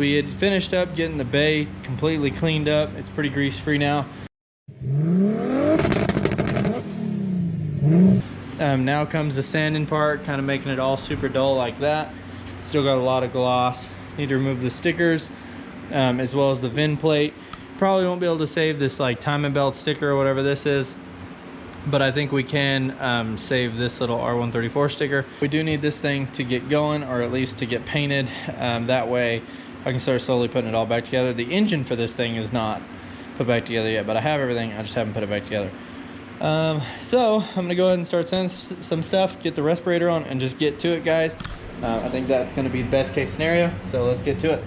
we had finished up getting the bay completely cleaned up. It's pretty grease free now. Now comes the sanding part, kind of making it all super dull like that. Still got a lot of gloss. Need to remove the stickers, as well as the VIN plate. Probably won't be able to save this like timing belt sticker or whatever this is, but I think we can save this little R134 sticker. We do need this thing to get going, or at least to get painted. That way I can start slowly putting it all back together. The engine for this thing is not put back together yet, but I have everything, I just haven't put it back together. So I'm gonna go ahead and start sending some stuff, get the respirator on, and just get to it, guys. I think that's gonna be the best case scenario, so let's get to it.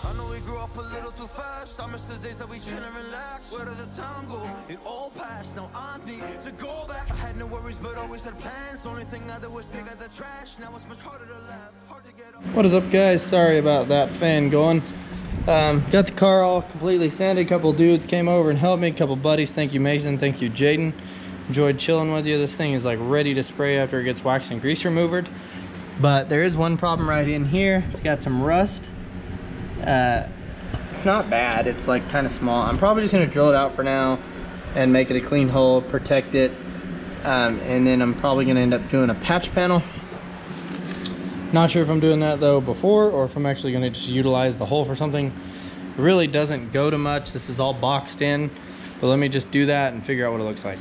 I know we grew up a little too fast. I miss the days that we chill and relax. Where did the time go? It all passed. Now I need to go back. I had no worries, but always had plans. The only thing I did was dig out the trash. Now it's much harder to laugh. Hard to get up. What is up, guys? Sorry about that fan going. Got the car all completely sanded. A couple dudes came over and helped me. A couple buddies. Thank you, Mason. Thank you, Jaden. Enjoyed chilling with you. This thing is like ready to spray after it gets wax and grease removed. But there is one problem right in here. It's got some rust. It's not bad. It's like kind of small. I'm probably just gonna drill it out for now and make it a clean hole, protect it, and then I'm probably gonna end up doing a patch panel. Not sure if I'm doing that though before, or if I'm actually gonna just utilize the hole for something. It really doesn't go to much. This is all boxed in, but let me just do that and figure out what it looks like.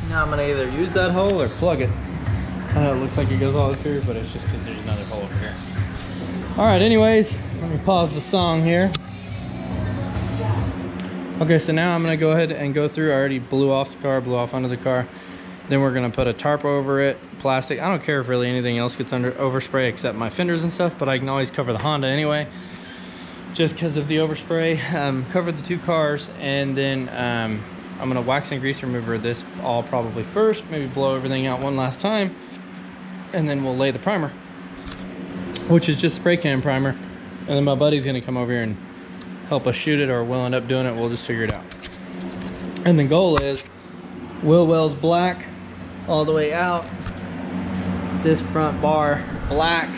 Now I'm gonna either use that hole or plug it. I know it looks like it goes all through, but it's just because there's another hole over here. All right, anyways, let me pause the song here. Okay, so now I'm gonna go ahead and go through. I already blew off the car, blew off under the car. Then we're gonna put a tarp over it, plastic. I don't care if really anything else gets under overspray except my fenders and stuff, but I can always cover the Honda anyway, just because of the overspray. Cover the two cars, and then I'm gonna wax and grease remover this all probably first, maybe blow everything out one last time, and then we'll lay the primer, which is just spray can primer. And then my buddy's gonna come over here and help us shoot it, or we'll end up doing it. We'll just figure it out. And the goal is wheel wells black all the way out. This front bar black,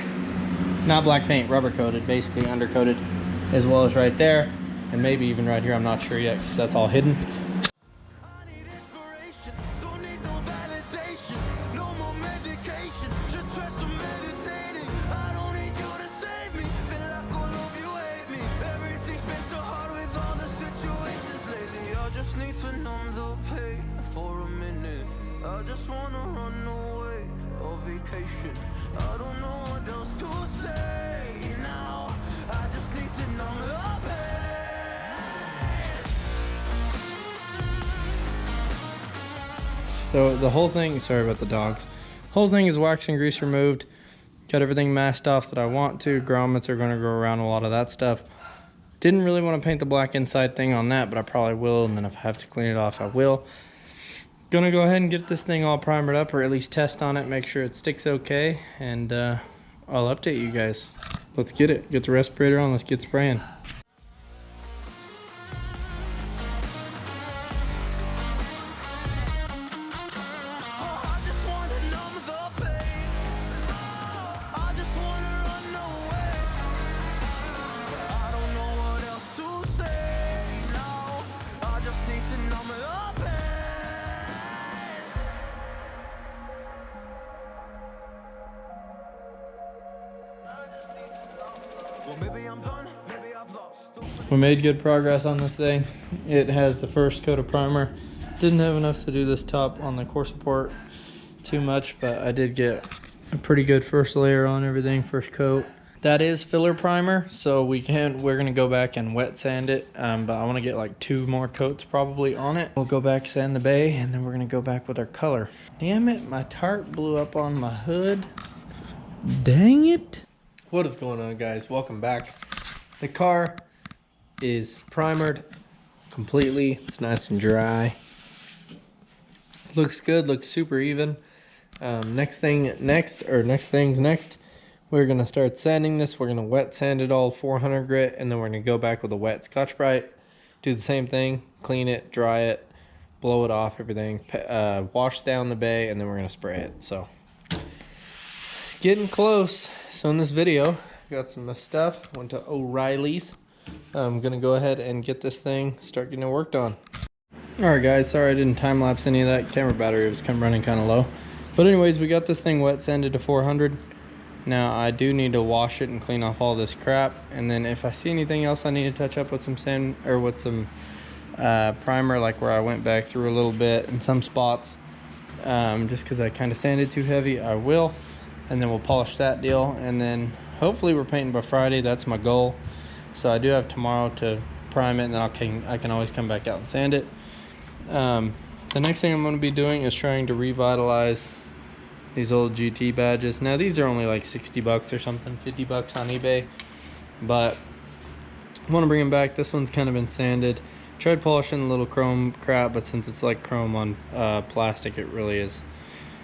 not black paint, rubber coated, basically undercoated, as well as right there, and maybe even right here. I'm not sure yet because that's all hidden. I just wanna run away on vacation. I don't know what else to say now. I just need to numb the pain. So the whole thing, sorry about the dogs. Whole thing is wax and grease removed. Got everything masked off that I want to. Grommets are gonna go around a lot of that stuff. Didn't really want to paint the black inside thing on that, but I probably will, and then if I have to clean it off, I will. Gonna go ahead and get this thing all primered up, or at least test on it, make sure it sticks okay, and I'll update you guys. Let's get it. Get the respirator on, let's get spraying. Well, maybe I'm done, maybe I've lost. We made good progress on this thing. It has the first coat of primer. Didn't have enough to do this top on the core support too much, but I did get a pretty good first layer on everything, first coat. That is filler primer, so we're gonna go back and wet sand it, but I wanna get like 2 more coats probably on it. We'll go back, sand the bay, and then we're gonna go back with our color. Damn it, my tarp blew up on my hood. Dang it. What is going on, guys? Welcome back. The car is primered completely. It's nice and dry. Looks good, looks super even. Next things next. We're gonna start sanding this. We're gonna wet sand it all 400 grit, and then we're gonna go back with a wet Scotch-Brite. Do the same thing, clean it, dry it, blow it off, everything. Wash down the bay, and then we're gonna spray it. So, getting close. so in this video, got some stuff. Went to O'Reilly's. I'm gonna go ahead and get this thing, start getting it worked on. Alright guys, sorry I didn't time lapse any of that. Camera battery was running kind of low. But anyways, we got this thing wet sanded to 400. Now I do need to wash it and clean off all this crap. And then if I see anything else I need to touch up with some sand or with some primer, like where I went back through a little bit in some spots, just because I kind of sanded too heavy, I will. And then we'll polish that deal, and then hopefully we're painting by Friday. That's my goal. So I do have tomorrow to prime it, and then I can always come back out and sand it. The next thing I'm going to be doing is trying to revitalize these old GT badges. Now these are only like 60 bucks or something, 50 bucks on eBay, but I want to bring them back. This one's kind of been sanded. Tried polishing a little chrome crap, but since it's like chrome on plastic, it really is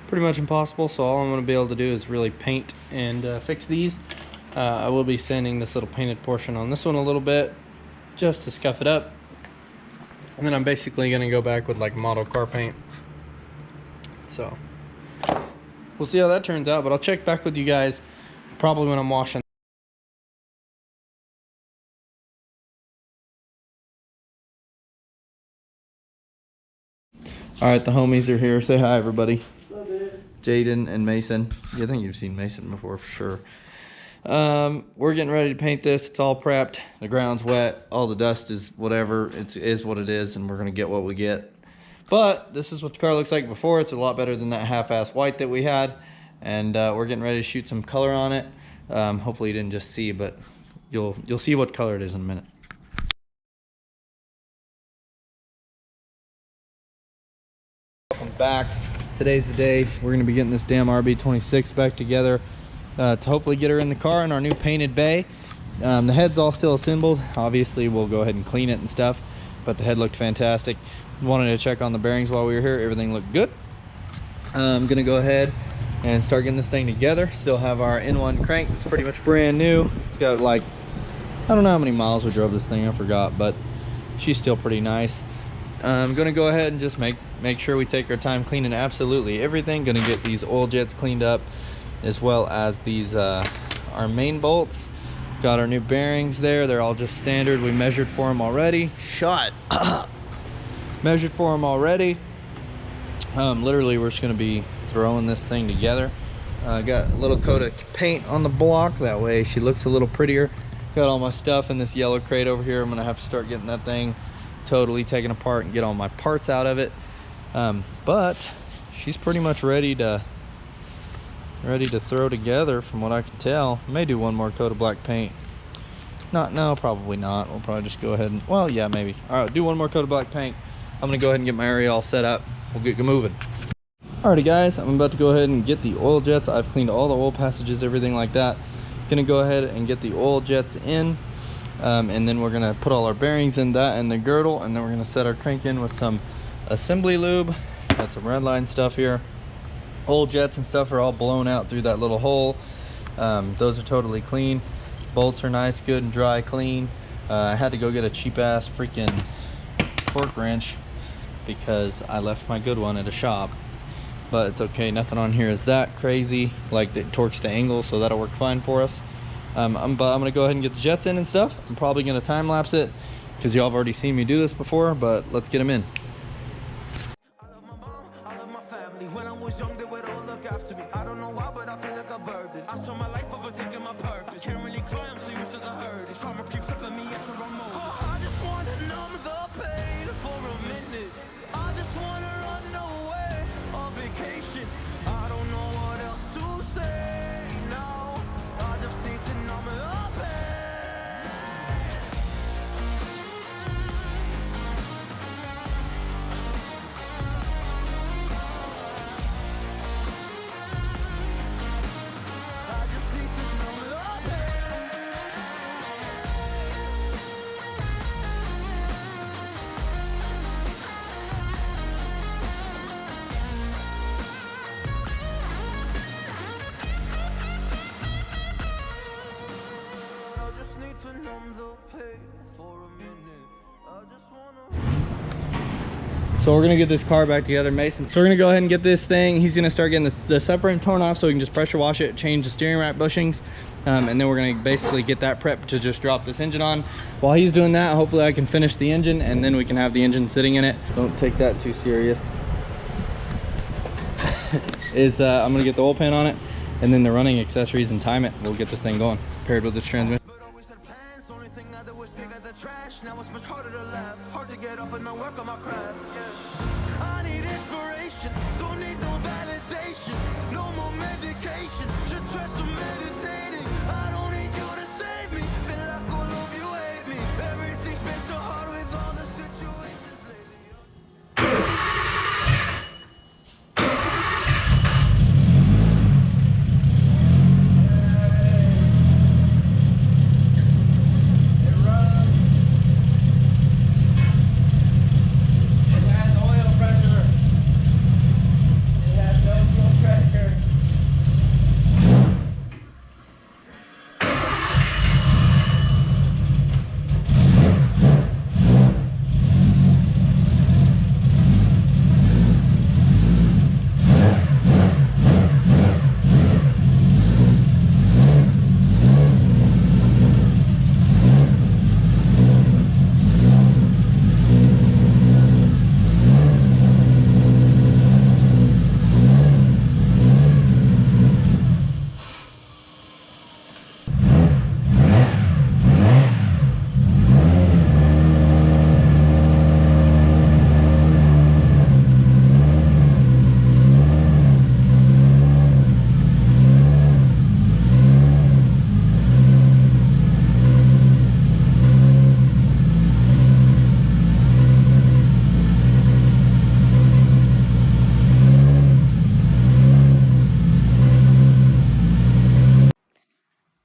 pretty much impossible. So all I'm going to be able to do is really paint and fix these. I will be sanding this little painted portion on this one a little bit just to scuff it up, and then I'm basically going to go back with like model car paint. So we'll see how that turns out, but I'll check back with you guys probably when I'm washing. All right, the homies are here. Say hi, everybody. Jaden and Mason. I think you've seen Mason before for sure. We're getting ready to paint this. It's all prepped. The ground's wet. All the dust is whatever. It is what it is, and we're gonna get what we get. But this is what the car looks like before. It's a lot better than that half-ass white that we had, and we're getting ready to shoot some color on it. Hopefully you didn't just see, but you'll see what color it is in a minute. Welcome back. Today's the day. We're gonna be getting this damn RB26 back together to hopefully get her in the car in our new painted bay. The head's all still assembled. Obviously we'll go ahead and clean it and stuff, but the head looked fantastic. Wanted to check on the bearings while we were here. Everything looked good. I'm gonna go ahead and start getting this thing together. Still have our N1 crank. It's pretty much brand new. It's got like, I don't know how many miles we drove this thing, I forgot, but she's still pretty nice. I'm gonna go ahead and just make sure we take our time cleaning absolutely everything. Gonna get these oil jets cleaned up, as well as these our main bolts. Got our new bearings there. They're all just standard. We measured for them already. Measured for them already. Literally we're just gonna be throwing this thing together. Got a little coat of paint on the block, that way she looks a little prettier. Got all my stuff in this yellow crate over here. I'm gonna have to start getting that thing totally taken apart and get all my parts out of it. But she's pretty much ready to throw together from what I can tell. May do one more coat of black paint. No, probably not. We'll probably just go ahead and, well, yeah, maybe. All right, do one more coat of black paint. I'm gonna go ahead and get my area all set up. We'll get moving. Alrighty guys, I'm about to go ahead and get the oil jets. I've cleaned all the oil passages, everything like that. Gonna go ahead and get the oil jets in. And then we're gonna put all our bearings in that and the girdle, and then we're gonna set our crank in with some assembly lube. Got some red line stuff here. Oil jets and stuff are all blown out through that little hole. Those are totally clean. Bolts are nice, good and dry, clean. I had to go get a cheap ass freaking torque wrench because I left my good one at a shop, but it's okay. Nothing on here is that crazy, like the torques to angle, so that'll work fine for us. I'm gonna go ahead and get the jets in and stuff. I'm probably gonna time lapse it because y'all have already seen me do this before, but let's get them in. I love my mom, I love my family. When I was young, they would all look after me. I don't know why, but I feel like a burden. I spent my life overthinking my purpose. Can't really cry, I'm so used to the hurt. Trauma creeps up at me at the wrong moment. Oh, I just wanna numb the pain for a minute. I just wanna run away on vacation. I don't know what else to say now. I just need to numb the pain. I just need to numb the pain. I just need to numb the pain for a minute. I just wanna. So we're gonna get this car back together, Mason. So we're gonna go ahead and get this thing. He's gonna start getting the separator torn off so we can just pressure wash it, change the steering rack bushings, And then we're gonna basically get that prepped to just drop this engine on. While he's doing that, hopefully I can finish the engine and then we can have the engine sitting in it. Don't take that too serious. I'm gonna get the oil pan on it and then the running accessories and time it. We'll get this thing going, paired with its transmission. Now it's much harder to laugh, hard to get up and then work on my craft. I need inspiration, don't need no validation, no more medication, just try some meditating. I don't need you to save me, feel like all of you hate me. Everything's been so hard with all the situations lately.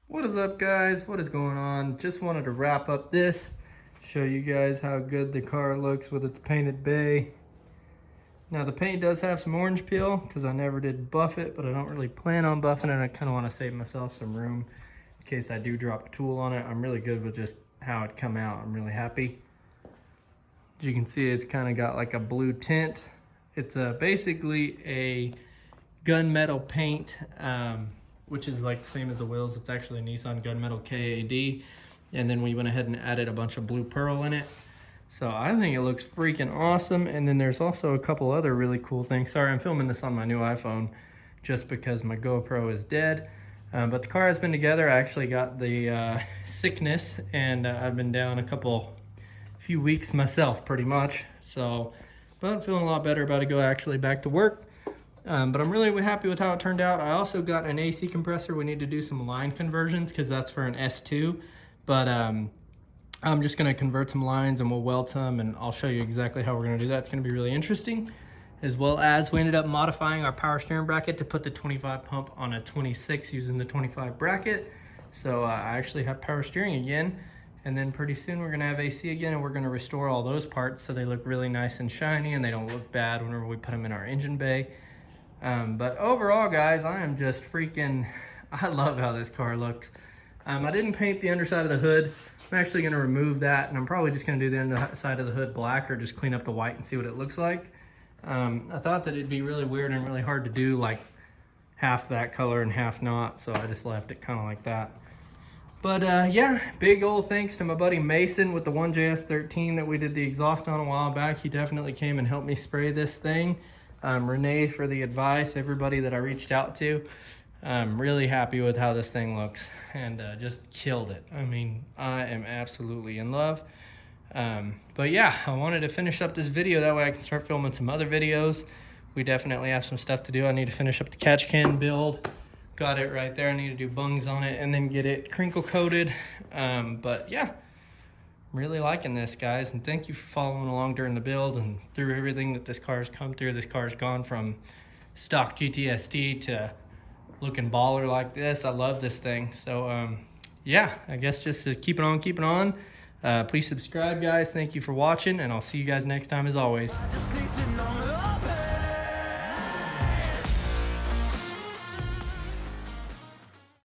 What is up, guys? What is going on? Just wanted to wrap up this, show you guys how good the car looks with its painted bay. Now the paint does have some orange peel because I never did buff it, but I don't really plan on buffing it. I kind of want to save myself some room in case I do drop a tool on it. I'm really good with just how it come out. I'm really happy. As you can see, it's kind of got like a blue tint. It's basically a gunmetal paint, which is like the same as the wheels. It's actually a Nissan gunmetal KAD. And then we went ahead and added a bunch of blue pearl in it. So I think it looks freaking awesome. And then there's also a couple other really cool things. Sorry, I'm filming this on my new iPhone just because my GoPro is dead. But the car has been together. I actually got the sickness and I've been down few weeks myself pretty much. So, but I'm feeling a lot better, about to go actually back to work. But I'm really happy with how it turned out. I also got an AC compressor. We need to do some line conversions because that's for an S2. But I'm just going to convert some lines and we'll weld some, and I'll show you exactly how we're going to do that. It's going to be really interesting. As well as we ended up modifying our power steering bracket to put the 25 pump on a 26 using the 25 bracket. So I actually have power steering again. And then pretty soon we're going to have AC again, and we're going to restore all those parts so they look really nice and shiny and they don't look bad whenever we put them in our engine bay. But overall, guys, I am just freaking, I love how this car looks. I didn't paint the underside of the hood. I'm actually going to remove that, and I'm probably just going to do the underside of the hood black or just clean up the white and see what it looks like. I thought that it'd be really weird and really hard to do like half that color and half not, so I just left it kind of like that. But yeah, big old thanks to my buddy Mason with the 1JS13 that we did the exhaust on a while back. He definitely came and helped me spray this thing. Renee for the advice, everybody that I reached out to. I'm really happy with how this thing looks, and just killed it. I mean, I am absolutely in love. But yeah, I wanted to finish up this video, that way I can start filming some other videos. We definitely have some stuff to do. I need to finish up the catch can build. Got it right there. I need to do bungs on it and then get it crinkle coated. But yeah, I'm really liking this, guys, and thank you for following along during the build and through everything that this car has come through. This car has gone from stock GTSD to looking baller like this. I love this thing. So yeah, I guess just to keep it on. Please subscribe, guys. Thank you for watching, and I'll see you guys next time as always.